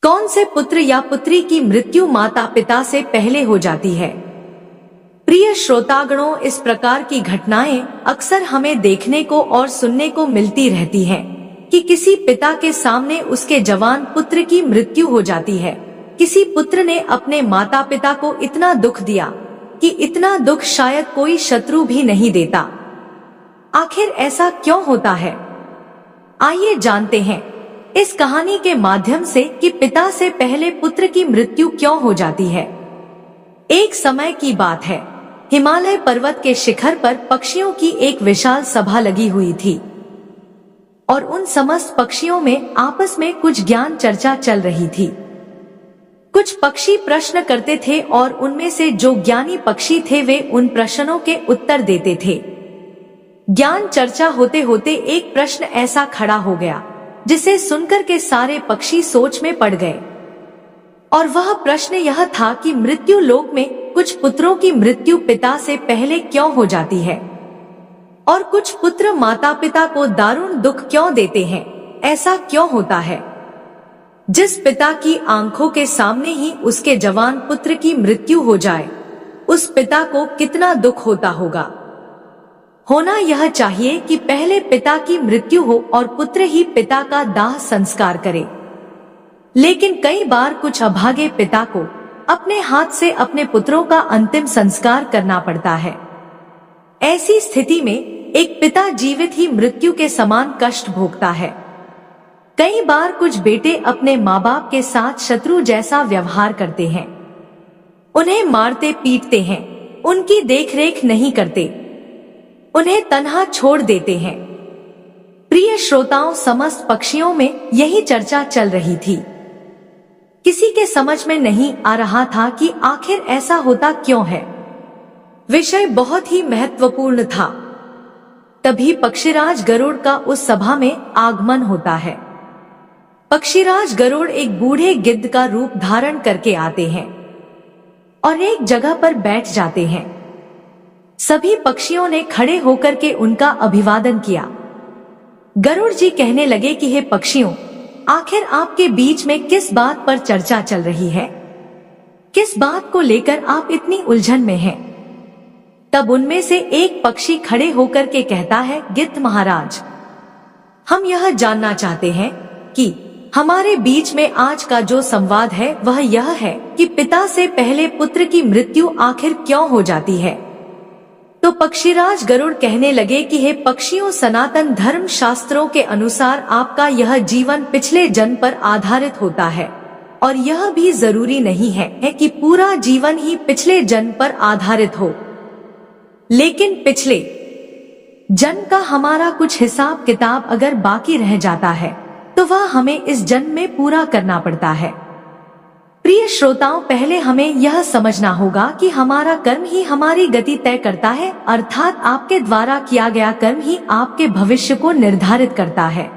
कौन से पुत्र या पुत्री की मृत्यु माता पिता से पहले हो जाती है? प्रिय श्रोतागणों, इस प्रकार की घटनाएं अक्सर हमें देखने को और सुनने को मिलती रहती हैं कि किसी पिता के सामने उसके जवान पुत्र की मृत्यु हो जाती है। किसी पुत्र ने अपने माता पिता को इतना दुख दिया कि इतना दुख शायद कोई शत्रु भी नहीं देता। आखिर ऐसा क्यों होता है? आइए जानते हैं इस कहानी के माध्यम से कि पिता से पहले पुत्र की मृत्यु क्यों हो जाती है। एक समय की बात है, हिमालय पर्वत के शिखर पर पक्षियों की एक विशाल सभा लगी हुई थी और उन समस्त पक्षियों में आपस में कुछ ज्ञान चर्चा चल रही थी। कुछ पक्षी प्रश्न करते थे और उनमें से जो ज्ञानी पक्षी थे वे उन प्रश्नों के उत्तर देते थे। ज्ञान चर्चा होते होते एक प्रश्न ऐसा खड़ा हो गया जिसे सुनकर के सारे पक्षी सोच में पड़ गए और वह प्रश्न यह था कि मृत्यु लोक में कुछ पुत्रों की मृत्यु पिता से पहले क्यों हो जाती है और कुछ पुत्र माता पिता को दारुण दुख क्यों देते हैं। ऐसा क्यों होता है? जिस पिता की आंखों के सामने ही उसके जवान पुत्र की मृत्यु हो जाए, उस पिता को कितना दुख होता होगा। होना यह चाहिए कि पहले पिता की मृत्यु हो और पुत्र ही पिता का दाह संस्कार करे, लेकिन कई बार कुछ अभागे पिता को अपने हाथ से अपने पुत्रों का अंतिम संस्कार करना पड़ता है। ऐसी स्थिति में एक पिता जीवित ही मृत्यु के समान कष्ट भोगता है। कई बार कुछ बेटे अपने माँ बाप के साथ शत्रु जैसा व्यवहार करते हैं, उन्हें मारते पीटते हैं, उनकी देखरेख नहीं करते, उन्हें तन्हा छोड़ देते हैं। प्रिय श्रोताओं, समस्त पक्षियों में यही चर्चा चल रही थी। किसी के समझ में नहीं आ रहा था कि आखिर ऐसा होता क्यों है। विषय बहुत ही महत्वपूर्ण था। तभी पक्षीराज गरुड़ का उस सभा में आगमन होता है। पक्षीराज गरुड़ एक बूढ़े गिद्ध का रूप धारण करके आते हैं और एक जगह पर बैठ जाते हैं। सभी पक्षियों ने खड़े होकर के उनका अभिवादन किया। गरुड़ जी कहने लगे कि हे पक्षियों, आखिर आपके बीच में किस बात पर चर्चा चल रही है? किस बात को लेकर आप इतनी उलझन में हैं? तब उनमें से एक पक्षी खड़े होकर के कहता है, गिद्ध महाराज, हम यह जानना चाहते हैं कि हमारे बीच में आज का जो संवाद है वह यह है कि पिता से पहले पुत्र की मृत्यु आखिर क्यों हो जाती है। तो पक्षीराज गरुड़ कहने लगे कि हे पक्षियों, सनातन धर्म शास्त्रों के अनुसार आपका यह जीवन पिछले जन्म पर आधारित होता है और यह भी जरूरी नहीं है कि पूरा जीवन ही पिछले जन्म पर आधारित हो, लेकिन पिछले जन्म का हमारा कुछ हिसाब किताब अगर बाकी रह जाता है तो वह हमें इस जन्म में पूरा करना पड़ता है। प्रिय श्रोताओं, पहले हमें यह समझना होगा कि हमारा कर्म ही हमारी गति तय करता है, अर्थात आपके द्वारा किया गया कर्म ही आपके भविष्य को निर्धारित करता है।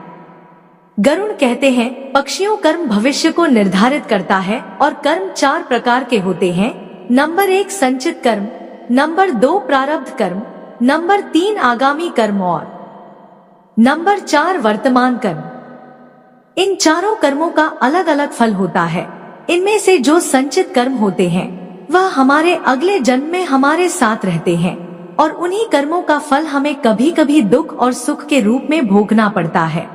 गरुड़ कहते हैं, पक्षियों, कर्म भविष्य को निर्धारित करता है और कर्म 4 प्रकार के होते हैं। नंबर 1 संचित कर्म, नंबर 2 प्रारब्ध कर्म, नंबर 3 आगामी कर्म और नंबर 4 वर्तमान कर्म। इन चारों कर्मों का अलग अलग फल होता है। इनमें से जो संचित कर्म होते हैं वह हमारे अगले जन्म में हमारे साथ रहते हैं और उन्हीं कर्मों का फल हमें कभी कभी दुख और सुख के रूप में भोगना पड़ता है।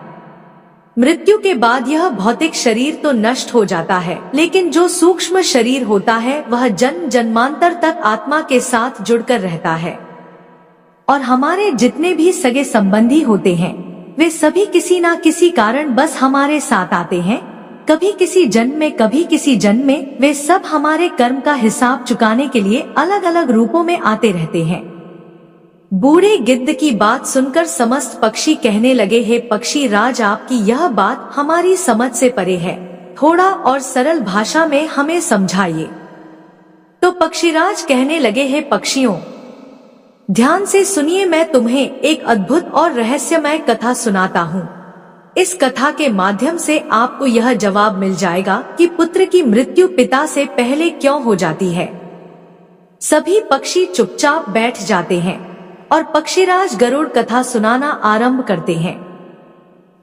मृत्यु के बाद यह भौतिक शरीर तो नष्ट हो जाता है, लेकिन जो सूक्ष्म शरीर होता है वह जन्म जन्मांतर तक आत्मा के साथ जुड़कर रहता है और हमारे जितने भी सगे संबंधी होते हैं वे सभी किसी ना किसी कारण बस हमारे साथ आते हैं। कभी किसी जन्म में, कभी किसी जन्म में वे सब हमारे कर्म का हिसाब चुकाने के लिए अलग अलग रूपों में आते रहते हैं। बूढ़े गिद्ध की बात सुनकर समस्त पक्षी कहने लगे, हे पक्षी राज, आपकी यह बात हमारी समझ से परे है, थोड़ा और सरल भाषा में हमें समझाइए। तो पक्षीराज कहने लगे, हे पक्षियों, ध्यान से सुनिए, मैं तुम्हें एक अद्भुत और रहस्यमय कथा सुनाता हूँ। इस कथा के माध्यम से आपको यह जवाब मिल जाएगा कि पुत्र की मृत्यु पिता से पहले क्यों हो जाती है। सभी पक्षी चुपचाप बैठ जाते हैं और पक्षीराज गरुड़ कथा सुनाना आरंभ करते हैं।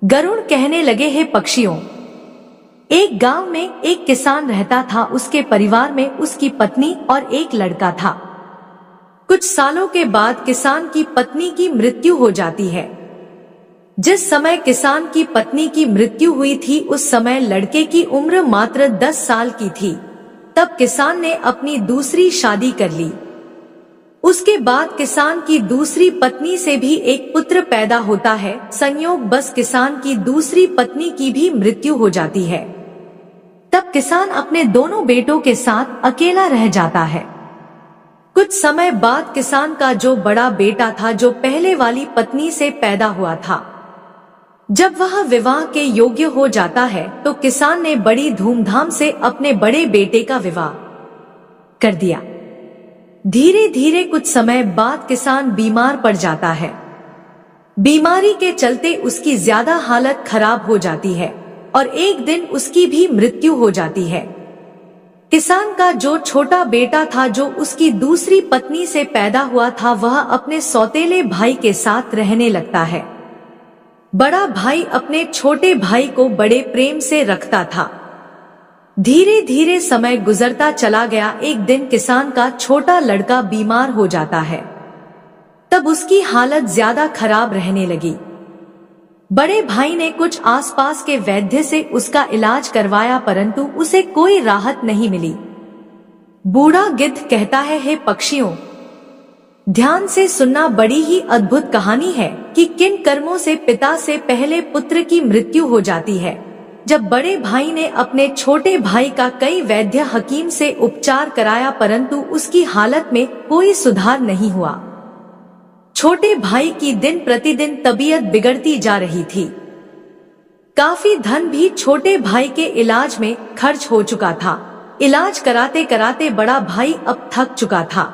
गरुड़ कहने लगे, हे पक्षियों, एक गांव में एक किसान रहता था। उसके परिवार में उसकी पत्नी और एक लड़का था। कुछ सालों के बाद किसान की पत्नी की मृत्यु हो जाती है। जिस समय किसान की पत्नी की मृत्यु हुई थी उस समय लड़के की उम्र मात्र 10 साल की थी। तब किसान ने अपनी दूसरी शादी कर ली। उसके बाद किसान की दूसरी पत्नी से भी एक पुत्र पैदा होता है। संयोग बस किसान की दूसरी पत्नी की भी मृत्यु हो जाती है। तब किसान अपने दोनों बेटों के साथ अकेला रह जाता है। कुछ समय बाद किसान का जो बड़ा बेटा था, जो पहले वाली पत्नी से पैदा हुआ था, जब वह विवाह के योग्य हो जाता है तो किसान ने बड़ी धूमधाम से अपने बड़े बेटे का विवाह कर दिया। धीरे धीरे कुछ समय बाद किसान बीमार पड़ जाता है। बीमारी के चलते उसकी ज्यादा हालत खराब हो जाती है और एक दिन उसकी भी मृत्यु हो जाती है। किसान का जो छोटा बेटा था, जो उसकी दूसरी पत्नी से पैदा हुआ था, वह अपने सौतेले भाई के साथ रहने लगता है। बड़ा भाई अपने छोटे भाई को बड़े प्रेम से रखता था। धीरे धीरे समय गुजरता चला गया। एक दिन किसान का छोटा लड़का बीमार हो जाता है। तब उसकी हालत ज्यादा खराब रहने लगी। बड़े भाई ने कुछ आसपास के वैद्य से उसका इलाज करवाया, परंतु उसे कोई राहत नहीं मिली। बूढ़ा गिद्ध कहता है, हे पक्षियों, ध्यान से सुनना, बड़ी ही अद्भुत कहानी है कि किन कर्मों से पिता से पहले पुत्र की मृत्यु हो जाती है। जब बड़े भाई ने अपने छोटे भाई का कई वैद्य हकीम से उपचार कराया, परंतु उसकी हालत में कोई सुधार नहीं हुआ। छोटे भाई की दिन प्रतिदिन तबीयत बिगड़ती जा रही थी। काफी धन भी छोटे भाई के इलाज में खर्च हो चुका था। इलाज कराते कराते बड़ा भाई अब थक चुका था।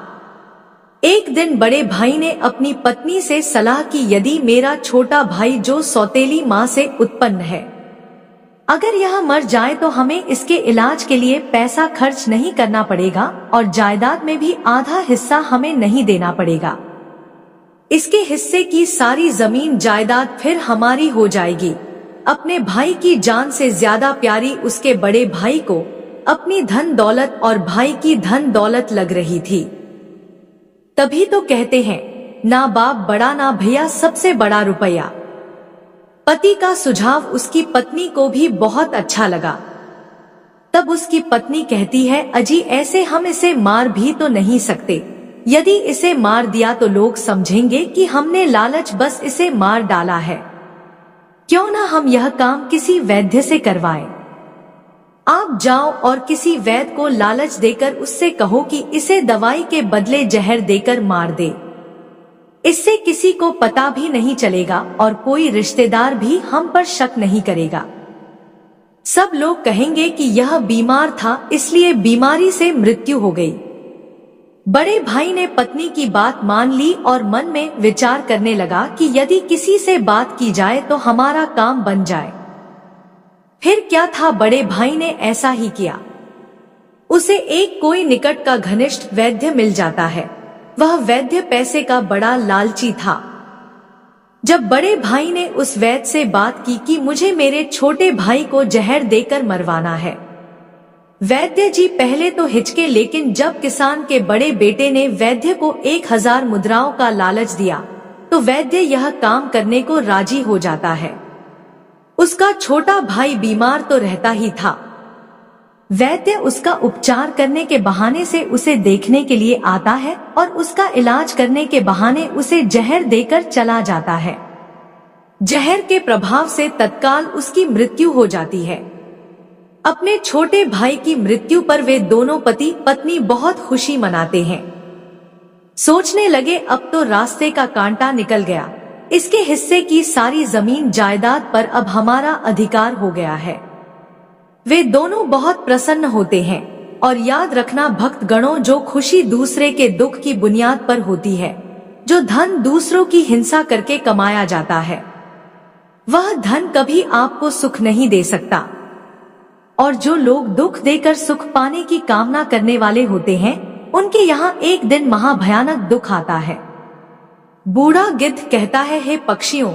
एक दिन बड़े भाई ने अपनी पत्नी से सलाह की, यदि मेरा छोटा भाई जो सौतेली माँ से उत्पन्न है, अगर यह मर जाए तो हमें इसके इलाज के लिए पैसा खर्च नहीं करना पड़ेगा और जायदाद में भी आधा हिस्सा हमें नहीं देना पड़ेगा। इसके हिस्से की सारी जमीन जायदाद फिर हमारी हो जाएगी। अपने भाई की जान से ज्यादा प्यारी उसके बड़े भाई को अपनी धन दौलत और भाई की धन दौलत लग रही थी। तभी तो कहते हैं, ना बाप बड़ा ना भैया सबसे बड़ा रुपया। पति का सुझाव उसकी पत्नी को भी बहुत अच्छा लगा। तब उसकी पत्नी कहती है, अजी ऐसे हम इसे मार भी तो नहीं सकते। यदि इसे मार दिया तो लोग समझेंगे कि हमने लालच बस इसे मार डाला है। क्यों ना हम यह काम किसी वैद्य से करवाएं। आप जाओ और किसी वैद्य को लालच देकर उससे कहो कि इसे दवाई के बदले जहर देकर मार दे। इससे किसी को पता भी नहीं चलेगा और कोई रिश्तेदार भी हम पर शक नहीं करेगा। सब लोग कहेंगे कि यह बीमार था, इसलिए बीमारी से मृत्यु हो गई। बड़े भाई ने पत्नी की बात मान ली और मन में विचार करने लगा कि यदि किसी से बात की जाए तो हमारा काम बन जाए। फिर क्या था, बड़े भाई ने ऐसा ही किया। उसे एक कोई निकट का घनिष्ठ वैद्य मिल जाता है। वह वैद्य पैसे का बड़ा लालची था। जब बड़े भाई ने उस वैद्य से बात की कि मुझे मेरे छोटे भाई को जहर देकर मरवाना है, वैद्य जी पहले तो हिचके, लेकिन जब किसान के बड़े बेटे ने वैद्य को 1000 मुद्राओं का लालच दिया तो वैद्य यह काम करने को राजी हो जाता है। उसका छोटा भाई बीमार तो रहता ही था। वैद्य उसका उपचार करने के बहाने से उसे देखने के लिए आता है और उसका इलाज करने के बहाने उसे जहर देकर चला जाता है। जहर के प्रभाव से तत्काल उसकी मृत्यु हो जाती है। अपने छोटे भाई की मृत्यु पर वे दोनों पति पत्नी बहुत खुशी मनाते हैं। सोचने लगे, अब तो रास्ते का कांटा निकल गया। इसके हिस्से की सारी जमीन जायदाद पर अब हमारा अधिकार हो गया है। वे दोनों बहुत प्रसन्न होते हैं। और याद रखना भक्त गणों, जो खुशी दूसरे के दुख की बुनियाद पर होती है, जो धन दूसरों की हिंसा करके कमाया जाता है, वह धन कभी आपको सुख नहीं दे सकता। और जो लोग दुख देकर सुख पाने की कामना करने वाले होते हैं, उनके यहाँ एक दिन महाभयानक दुख आता है। बूढ़ा गिद्ध कहता है, हे पक्षियों,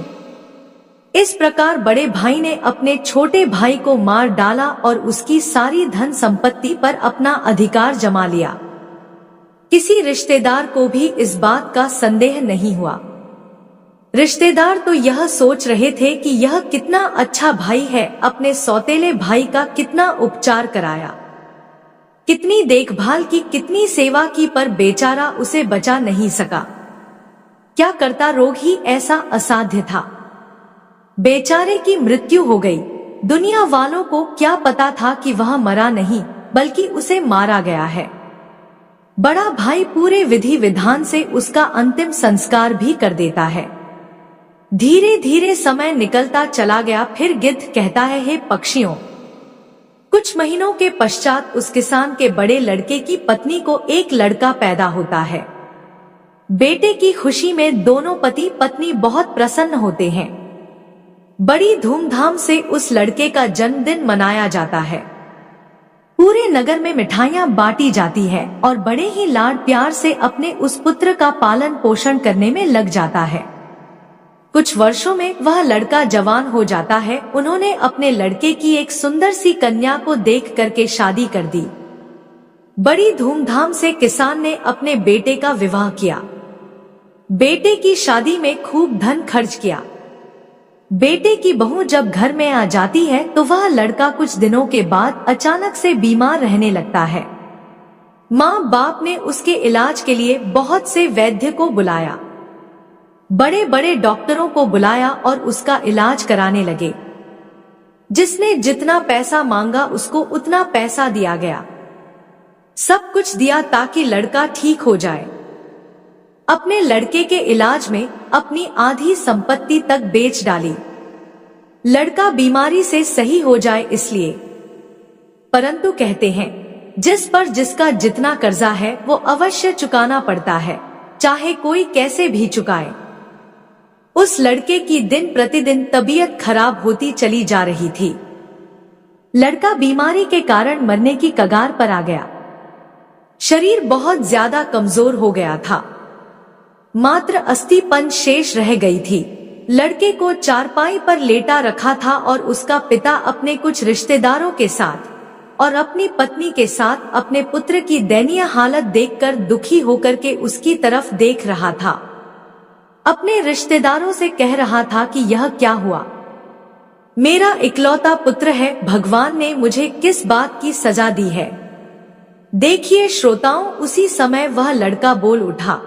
इस प्रकार बड़े भाई ने अपने छोटे भाई को मार डाला और उसकी सारी धन संपत्ति पर अपना अधिकार जमा लिया। किसी रिश्तेदार को भी इस बात का संदेह नहीं हुआ। रिश्तेदार तो यह सोच रहे थे कि यह कितना अच्छा भाई है, अपने सौतेले भाई का कितना उपचार कराया, कितनी देखभाल की, कितनी सेवा की, पर बेचारा उसे बचा नहीं सका। क्या करता, रोग ही ऐसा असाध्य था। बेचारे की मृत्यु हो गई। दुनिया वालों को क्या पता था कि वह मरा नहीं बल्कि उसे मारा गया है। बड़ा भाई पूरे विधि विधान से उसका अंतिम संस्कार भी कर देता है। धीरे धीरे समय निकलता चला गया। फिर गिद्ध कहता है, हे पक्षियों, कुछ महीनों के पश्चात उस किसान के बड़े लड़के की पत्नी को एक लड़का पैदा होता है। बेटे की खुशी में दोनों पति पत्नी बहुत प्रसन्न होते हैं। बड़ी धूमधाम से उस लड़के का जन्मदिन मनाया जाता है। पूरे नगर में मिठाइयां बांटी जाती है और बड़े ही लाड प्यार से अपने उस पुत्र का पालन पोषण करने में लग जाता है। कुछ वर्षों में वह लड़का जवान हो जाता है। उन्होंने अपने लड़के की एक सुंदर सी कन्या को देख करके शादी कर दी। बड़ी धूमधाम से किसान ने अपने बेटे का विवाह किया। बेटे की शादी में खूब धन खर्च किया। बेटे की बहू जब घर में आ जाती है तो वह लड़का कुछ दिनों के बाद अचानक से बीमार रहने लगता है। माँ बाप ने उसके इलाज के लिए बहुत से वैद्य को बुलाया, बड़े बड़े डॉक्टरों को बुलाया और उसका इलाज कराने लगे। जिसने जितना पैसा मांगा उसको उतना पैसा दिया गया। सब कुछ दिया ताकि लड़का ठीक हो जाए। अपने लड़के के इलाज में अपनी आधी संपत्ति तक बेच डाली, लड़का बीमारी से सही हो जाए इसलिए। परंतु कहते हैं, जिस पर जिसका जितना कर्जा है वो अवश्य चुकाना पड़ता है, चाहे कोई कैसे भी चुकाए। उस लड़के की दिन प्रतिदिन तबीयत खराब होती चली जा रही थी। लड़का बीमारी के कारण मरने की कगार पर आ गया। शरीर बहुत ज्यादा कमजोर हो गया था। मात्र अस्थिपन शेष रह गई थी। लड़के को चारपाई पर लेटा रखा था और उसका पिता अपने कुछ रिश्तेदारों के साथ और अपनी पत्नी के साथ अपने पुत्र की दयनीय हालत देखकर दुखी होकर के उसकी तरफ देख रहा था। अपने रिश्तेदारों से कह रहा था कि यह क्या हुआ, मेरा इकलौता पुत्र है, भगवान ने मुझे किस बात की सजा दी है। देखिए श्रोताओं, उसी समय वह लड़का बोल उठा।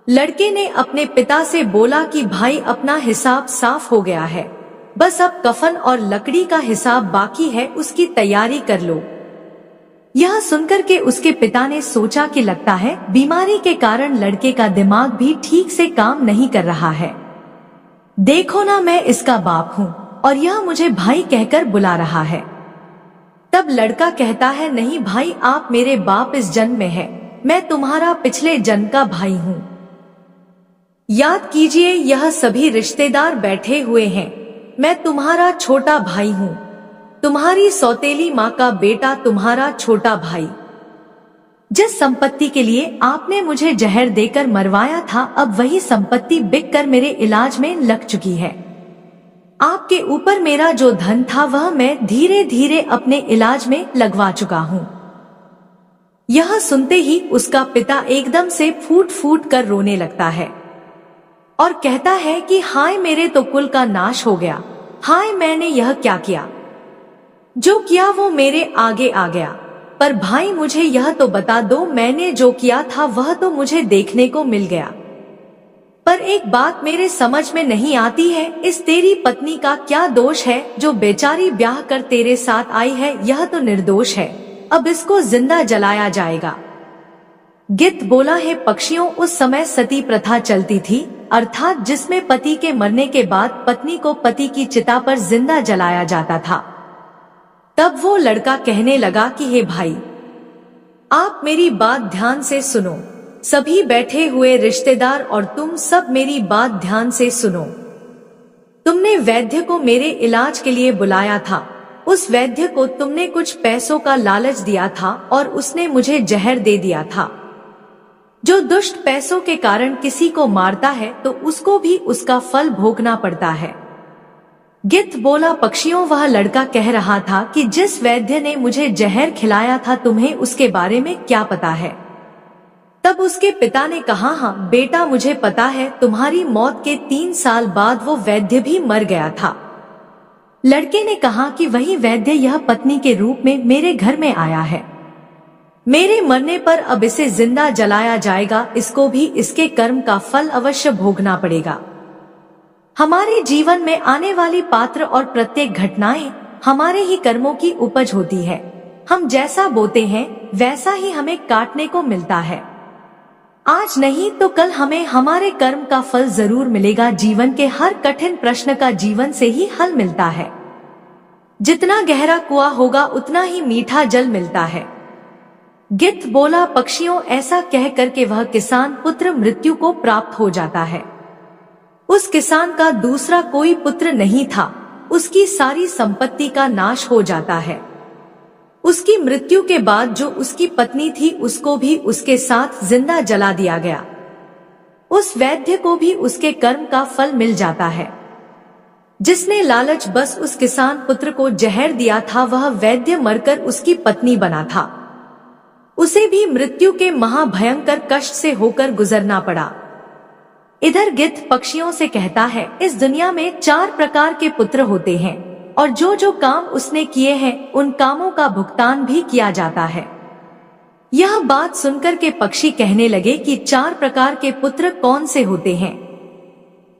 लड़के ने अपने पिता से बोला कि भाई, अपना हिसाब साफ हो गया है, बस अब कफन और लकड़ी का हिसाब बाकी है, उसकी तैयारी कर लो। यह सुनकर के उसके पिता ने सोचा कि लगता है बीमारी के कारण लड़के का दिमाग भी ठीक से काम नहीं कर रहा है। देखो ना, मैं इसका बाप हूँ और यह मुझे भाई कहकर बुला रहा है। तब लड़का कहता है, नहीं भाई, आप मेरे बाप इस जन्म में है, मैं तुम्हारा पिछले जन्म का भाई हूँ। याद कीजिए, यह सभी रिश्तेदार बैठे हुए हैं। मैं तुम्हारा छोटा भाई हूँ, तुम्हारी सौतेली माँ का बेटा, तुम्हारा छोटा भाई। जिस संपत्ति के लिए आपने मुझे जहर देकर मरवाया था, अब वही संपत्ति बिककर मेरे इलाज में लग चुकी है। आपके ऊपर मेरा जो धन था वह मैं धीरे धीरे अपने इलाज में लगवा चुका हूँ। यह सुनते ही उसका पिता एकदम से फूट फूट कर रोने लगता है और कहता है कि हाय, मेरे तो कुल का नाश हो गया। हाय, मैंने यह क्या किया, जो किया वो मेरे आगे आ गया। पर भाई, मुझे यह तो बता दो, मैंने जो किया था वह तो मुझे देखने को मिल गया, पर एक बात मेरे समझ में नहीं आती है, इस तेरी पत्नी का क्या दोष है जो बेचारी ब्याह कर तेरे साथ आई है? यह तो निर्दोष है, अब इसको जिंदा जलाया जाएगा। गिद्ध बोला, है पक्षियों, उस समय सती प्रथा चलती थी, अर्थात जिसमें पति के मरने के बाद पत्नी को पति की चिता पर जिंदा जलाया जाता था। तब वो लड़का कहने लगा कि हे भाई, आप मेरी बात ध्यान से सुनो। सभी बैठे हुए रिश्तेदार और तुम सब मेरी बात ध्यान से सुनो। तुमने वैद्य को मेरे इलाज के लिए बुलाया था। उस वैद्य को तुमने कुछ पैसों का लालच दिया था और उसने मुझे जहर दे दिया था। जो दुष्ट पैसों के कारण किसी को मारता है तो उसको भी उसका फल भोगना पड़ता है। गिद्ध बोला, पक्षियों, वह लड़का कह रहा था कि जिस वैद्य ने मुझे जहर खिलाया था तुम्हें उसके बारे में क्या पता है? तब उसके पिता ने कहा, हाँ बेटा मुझे पता है, तुम्हारी मौत के 3 साल बाद वो वैद्य भी मर गया था। लड़के ने कहा कि वही वैद्य यह पत्नी के रूप में मेरे घर में आया है। मेरे मरने पर अब इसे जिंदा जलाया जाएगा, इसको भी इसके कर्म का फल अवश्य भोगना पड़ेगा। हमारे जीवन में आने वाली पात्र और प्रत्येक घटनाएं हमारे ही कर्मों की उपज होती है। हम जैसा बोते हैं वैसा ही हमें काटने को मिलता है। आज नहीं तो कल हमें हमारे कर्म का फल जरूर मिलेगा। जीवन के हर कठिन प्रश्न का जीवन से ही हल मिलता है। जितना गहरा कुआं होगा उतना ही मीठा जल मिलता है। गिद्ध बोला, पक्षियों, ऐसा कह करके वह किसान पुत्र मृत्यु को प्राप्त हो जाता है। उस किसान का दूसरा कोई पुत्र नहीं था। उसकी सारी संपत्ति का नाश हो जाता है। उसकी मृत्यु के बाद जो उसकी पत्नी थी उसको भी उसके साथ जिंदा जला दिया गया। उस वैद्य को भी उसके कर्म का फल मिल जाता है। जिसने लालच बस उस किसान पुत्र को जहर दिया था वह वैद्य मरकर उसकी पत्नी बना था। उसे भी मृत्यु के महाभयंकर कष्ट से होकर गुजरना पड़ा। इधर गिद्ध पक्षियों से कहता है, इस दुनिया में 4 प्रकार के पुत्र होते हैं और जो जो काम उसने किए हैं उन कामों का भुगतान भी किया जाता है। यह बात सुनकर के पक्षी कहने लगे कि 4 प्रकार के पुत्र कौन से होते हैं?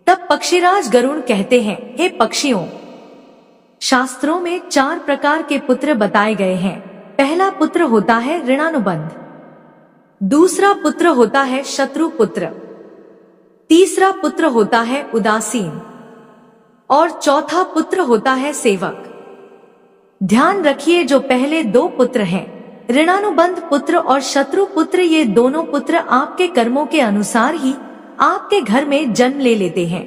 तब पक्षीराज गरुड़ कहते हैं, हे पक्षियों, शास्त्रों में 4 प्रकार के पुत्र बताए गए हैं। पहला पुत्र होता है ऋणानुबंध, दूसरा पुत्र होता है शत्रु पुत्र, तीसरा पुत्र होता है उदासीन और चौथा पुत्र होता है सेवक। ध्यान रखिए, जो पहले 2 पुत्र हैं, ऋणानुबंध पुत्र और शत्रु पुत्र, ये दोनों पुत्र आपके कर्मों के अनुसार ही आपके घर में जन्म ले लेते हैं।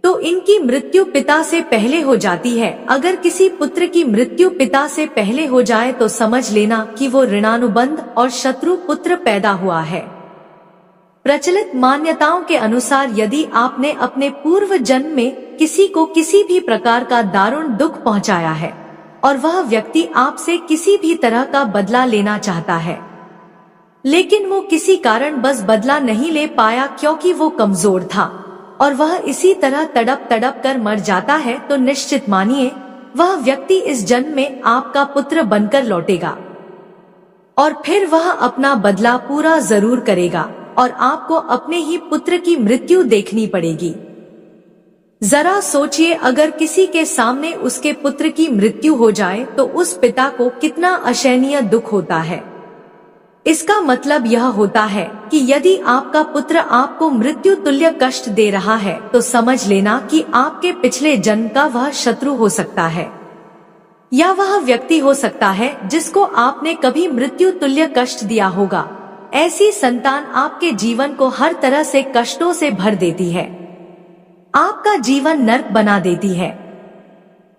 तो इनकी मृत्यु पिता से पहले हो जाती है। अगर किसी पुत्र की मृत्यु पिता से पहले हो जाए तो समझ लेना कि वो ऋणानुबंध और शत्रु पुत्र पैदा हुआ है। प्रचलित मान्यताओं के अनुसार यदि आपने अपने पूर्व जन्म में किसी को किसी भी प्रकार का दारुण दुख पहुंचाया है और वह व्यक्ति आपसे किसी भी तरह का बदला लेना चाहता है, लेकिन वो किसी कारण बस बदला नहीं ले पाया क्योंकि वो कमजोर था और वह इसी तरह तड़प तड़प कर मर जाता है, तो निश्चित मानिए वह व्यक्ति इस जन्म में आपका पुत्र बनकर लौटेगा और फिर वह अपना बदला पूरा जरूर करेगा और आपको अपने ही पुत्र की मृत्यु देखनी पड़ेगी। जरा सोचिए, अगर किसी के सामने उसके पुत्र की मृत्यु हो जाए तो उस पिता को कितना असहनीय दुख होता है। इसका मतलब यह होता है कि यदि आपका पुत्र आपको मृत्यु तुल्य कष्ट दे रहा है तो समझ लेना कि आपके पिछले जन्म का वह शत्रु हो सकता है या वह व्यक्ति हो सकता है जिसको आपने कभी मृत्यु तुल्य कष्ट दिया होगा। ऐसी संतान आपके जीवन को हर तरह से कष्टों से भर देती है, आपका जीवन नर्क बना देती है।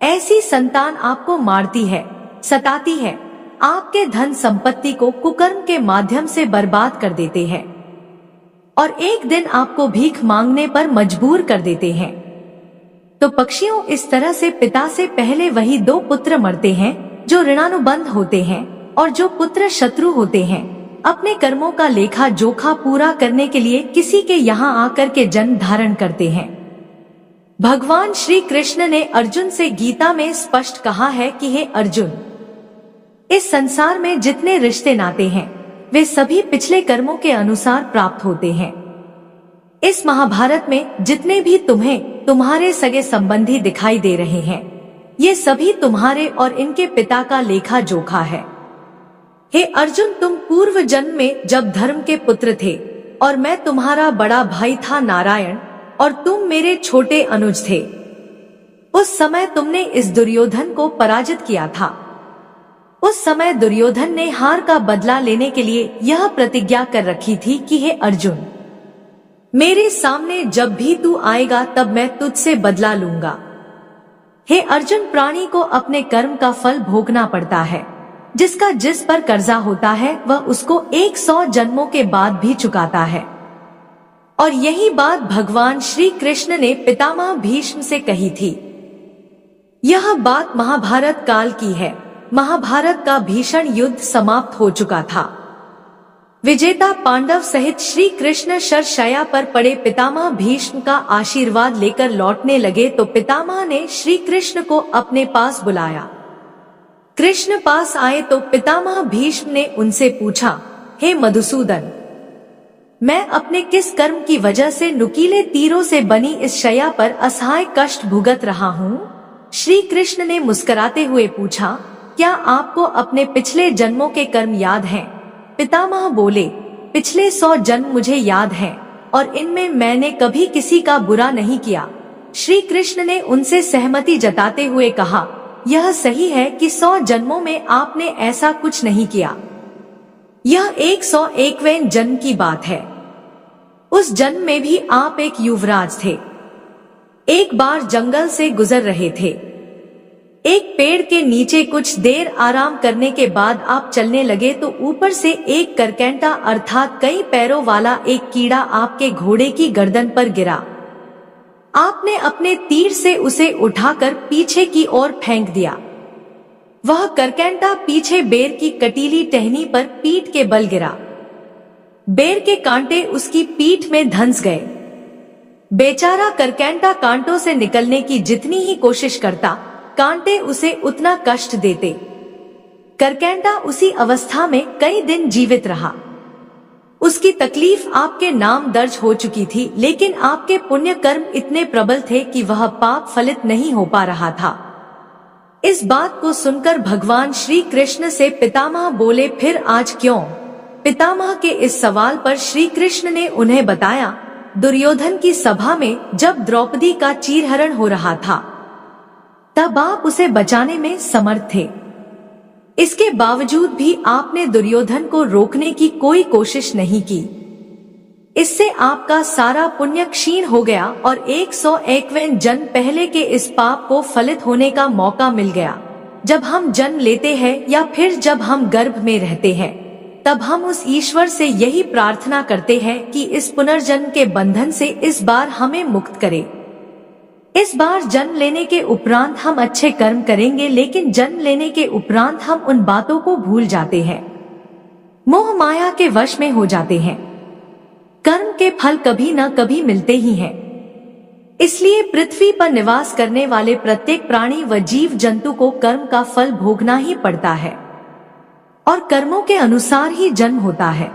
ऐसी संतान आपको मारती है, सताती है, आपके धन संपत्ति को कुकर्म के माध्यम से बर्बाद कर देते हैं और एक दिन आपको भीख मांगने पर मजबूर कर देते हैं। तो पक्षियों, इस तरह से पिता से पहले वही 2 पुत्र मरते हैं जो ऋणानुबंध होते हैं और जो पुत्र शत्रु होते हैं अपने कर्मों का लेखा जोखा पूरा करने के लिए किसी के यहाँ आकर के जन्म धारण करते हैं। भगवान श्री कृष्ण ने अर्जुन से गीता में स्पष्ट कहा है कि हे अर्जुन, इस संसार में जितने रिश्ते नाते हैं वे सभी पिछले कर्मों के अनुसार प्राप्त होते हैं। इस महाभारत में जितने भी तुम्हें तुम्हारे सगे संबंधी दिखाई दे रहे हैं ये सभी तुम्हारे और इनके पिता का लेखा जोखा है। हे अर्जुन, तुम पूर्व जन्म में जब धर्म के पुत्र थे और मैं तुम्हारा बड़ा भाई था नारायण और तुम मेरे छोटे अनुज थे, उस समय तुमने इस दुर्योधन को पराजित किया था। उस समय दुर्योधन ने हार का बदला लेने के लिए यह प्रतिज्ञा कर रखी थी कि हे अर्जुन, मेरे सामने जब भी तू आएगा तब मैं तुझसे बदला लूंगा। हे अर्जुन, प्राणी को अपने कर्म का फल भोगना पड़ता है। जिसका जिस पर कर्जा होता है वह उसको 100 जन्मों के बाद भी चुकाता है। और यही बात भगवान श्री कृष्ण ने पितामह भीष्म से कही थी। यह बात महाभारत काल की है। महाभारत का भीषण युद्ध समाप्त हो चुका था। विजेता पांडव सहित श्री कृष्ण शरशय्या पर पड़े पितामह भीष्म का आशीर्वाद लेकर लौटने लगे तो पितामह ने श्री कृष्ण को अपने पास बुलाया। कृष्ण पास आए तो पितामह भीष्म ने उनसे पूछा, हे मधुसूदन, मैं अपने किस कर्म की वजह से नुकीले तीरों से बनी इस शैया पर असहाय कष्ट भुगत रहा हूँ? श्री कृष्ण ने मुस्कुराते हुए पूछा, क्या आपको अपने पिछले जन्मों के कर्म याद हैं? पितामह बोले, पिछले 100 जन्म मुझे याद हैं और इनमें मैंने कभी किसी का बुरा नहीं किया। श्री कृष्ण ने उनसे सहमति जताते हुए कहा, यह सही है कि 100 जन्मों में आपने ऐसा कुछ नहीं किया। यह 101वें जन्म की बात है। उस जन्म में भी आप एक युवराज थे। एक बार जंगल से गुजर रहे थे। एक पेड़ के नीचे कुछ देर आराम करने के बाद आप चलने लगे तो ऊपर से एक करकैंटा अर्थात कई पैरों वाला एक कीड़ा आपके घोड़े की गर्दन पर गिरा। आपने अपने तीर से उसे उठाकर पीछे की ओर फेंक दिया। वह करकैंटा पीछे बेर की कटीली टहनी पर पीठ के बल गिरा। बेर के कांटे उसकी पीठ में धंस गए। बेचारा करकैंटा कांटों से निकलने की जितनी ही कोशिश करता, कांटे उसे उतना कष्ट देते। करकैंटा उसी अवस्था में कई दिन जीवित रहा। उसकी तकलीफ आपके नाम दर्ज हो चुकी थी, लेकिन आपके पुण्य कर्म इतने प्रबल थे कि वह पाप फलित नहीं हो पा रहा था। इस बात को सुनकर भगवान श्री कृष्ण से पितामह बोले, फिर आज क्यों? पितामह के इस सवाल पर श्री कृष्ण ने उन्हें बताया, दुर्योधन की सभा में जब द्रौपदी का चीरहरण हो रहा था तब आप उसे बचाने में समर्थ थे। इसके बावजूद भी आपने दुर्योधन को रोकने की कोई कोशिश नहीं की। इससे आपका सारा पुण्य क्षीण हो गया और 101वें जन्म पहले के इस पाप को फलित होने का मौका मिल गया। जब हम जन्म लेते हैं या फिर जब हम गर्भ में रहते हैं, तब हम उस ईश्वर से यही प्रार्थना करते हैं कि इस पुनर्जन्म के बंधन से इस बार हमें मुक्त करे। इस बार जन्म लेने के उपरांत हम अच्छे कर्म करेंगे, लेकिन जन्म लेने के उपरांत हम उन बातों को भूल जाते हैं, मोह माया के वश में हो जाते हैं। कर्म के फल कभी न कभी मिलते ही हैं। इसलिए पृथ्वी पर निवास करने वाले प्रत्येक प्राणी व जीव जंतु को कर्म का फल भोगना ही पड़ता है और कर्मों के अनुसार ही जन्म होता है।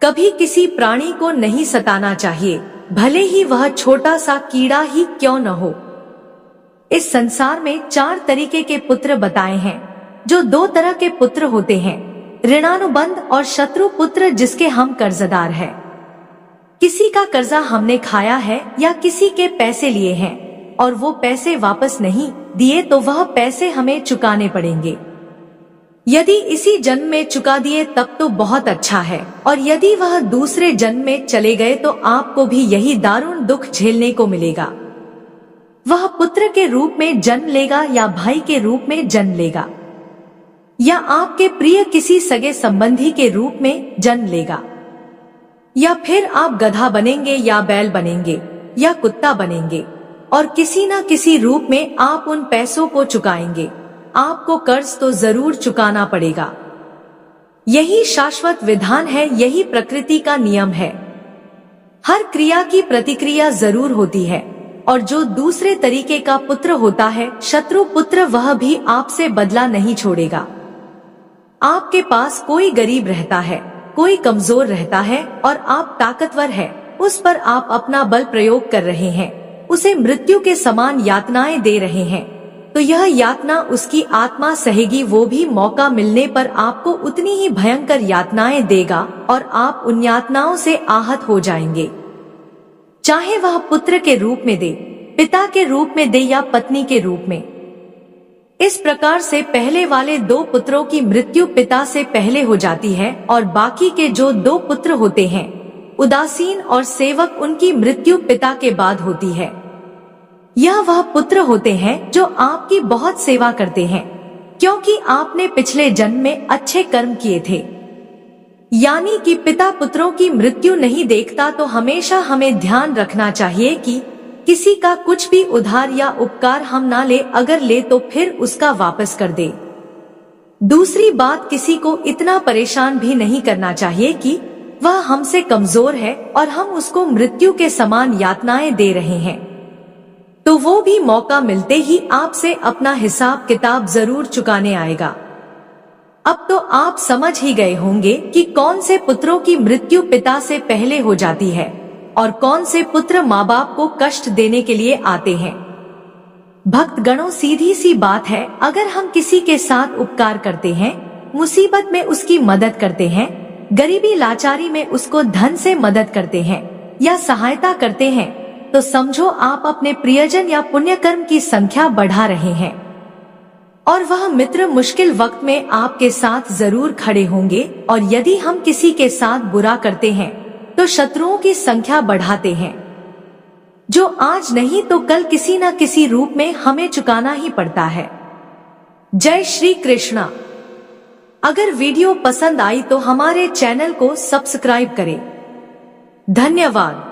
कभी किसी प्राणी को नहीं सताना चाहिए, भले ही वह छोटा सा कीड़ा ही क्यों न हो। इस संसार में 4 तरीके के पुत्र बताए हैं। जो 2 तरह के पुत्र होते हैं, ऋणानुबंध और शत्रु पुत्र, जिसके हम कर्जदार हैं। किसी का कर्जा हमने खाया है या किसी के पैसे लिए हैं और वो पैसे वापस नहीं दिए तो वह पैसे हमें चुकाने पड़ेंगे। यदि इसी जन्म में चुका दिए तब तो बहुत अच्छा है, और यदि वह दूसरे जन्म में चले गए तो आपको भी यही दारुण दुख झेलने को मिलेगा। वह पुत्र के रूप में जन्म लेगा या भाई के रूप में जन्म लेगा या आपके प्रिय किसी सगे संबंधी के रूप में जन्म लेगा, या फिर आप गधा बनेंगे या बैल बनेंगे या कुत्ता बनेंगे और किसी न किसी रूप में आप उन पैसों को चुकाएंगे। आपको कर्ज तो जरूर चुकाना पड़ेगा। यही शाश्वत विधान है, यही प्रकृति का नियम है। हर क्रिया की प्रतिक्रिया जरूर होती है, और जो दूसरे तरीके का पुत्र होता है, शत्रु पुत्र, वह भी आपसे बदला नहीं छोड़ेगा। आपके पास कोई गरीब रहता है, कोई कमजोर रहता है और आप ताकतवर है, उस पर आप अपना बल प्रयोग कर रहे हैं, उसे मृत्यु के समान यातनाएं दे रहे हैं, तो यह यातना उसकी आत्मा सहेगी। वो भी मौका मिलने पर आपको उतनी ही भयंकर यातनाएं देगा और आप उन यातनाओं से आहत हो जाएंगे। चाहे वह पुत्र के रूप में दे, पिता के रूप में दे या पत्नी के रूप में। इस प्रकार से पहले वाले 2 पुत्रों की मृत्यु पिता से पहले हो जाती है और बाकी के जो 2 पुत्र होते हैं, उदासीन और सेवक, उनकी मृत्यु पिता के बाद होती है। यह वह पुत्र होते हैं जो आपकी बहुत सेवा करते हैं, क्योंकि आपने पिछले जन्म में अच्छे कर्म किए थे। यानी कि पिता पुत्रों की मृत्यु नहीं देखता। तो हमेशा हमें ध्यान रखना चाहिए कि किसी का कुछ भी उधार या उपकार हम ना ले, अगर ले तो फिर उसका वापस कर दे। दूसरी बात, किसी को इतना परेशान भी नहीं करना चाहिए कि वह हमसे कमजोर है और हम उसको मृत्यु के समान यातनाएं दे रहे हैं, तो वो भी मौका मिलते ही आपसे अपना हिसाब किताब जरूर चुकाने आएगा। अब तो आप समझ ही गए होंगे कि कौन से पुत्रों की मृत्यु पिता से पहले हो जाती है और कौन से पुत्र माँ बाप को कष्ट देने के लिए आते हैं। भक्तगणों, सीधी सी बात है, अगर हम किसी के साथ उपकार करते हैं, मुसीबत में उसकी मदद करते हैं, गरीबी लाचारी में उसको धन से मदद करते हैं या सहायता करते हैं, तो समझो आप अपने प्रियजन या पुण्यकर्म की संख्या बढ़ा रहे हैं और वह मित्र मुश्किल वक्त में आपके साथ जरूर खड़े होंगे। और यदि हम किसी के साथ बुरा करते हैं तो शत्रुओं की संख्या बढ़ाते हैं, जो आज नहीं तो कल किसी न किसी रूप में हमें चुकाना ही पड़ता है। जय श्री कृष्णा। अगर वीडियो पसंद आई तो हमारे चैनल को सब्सक्राइब करें। धन्यवाद।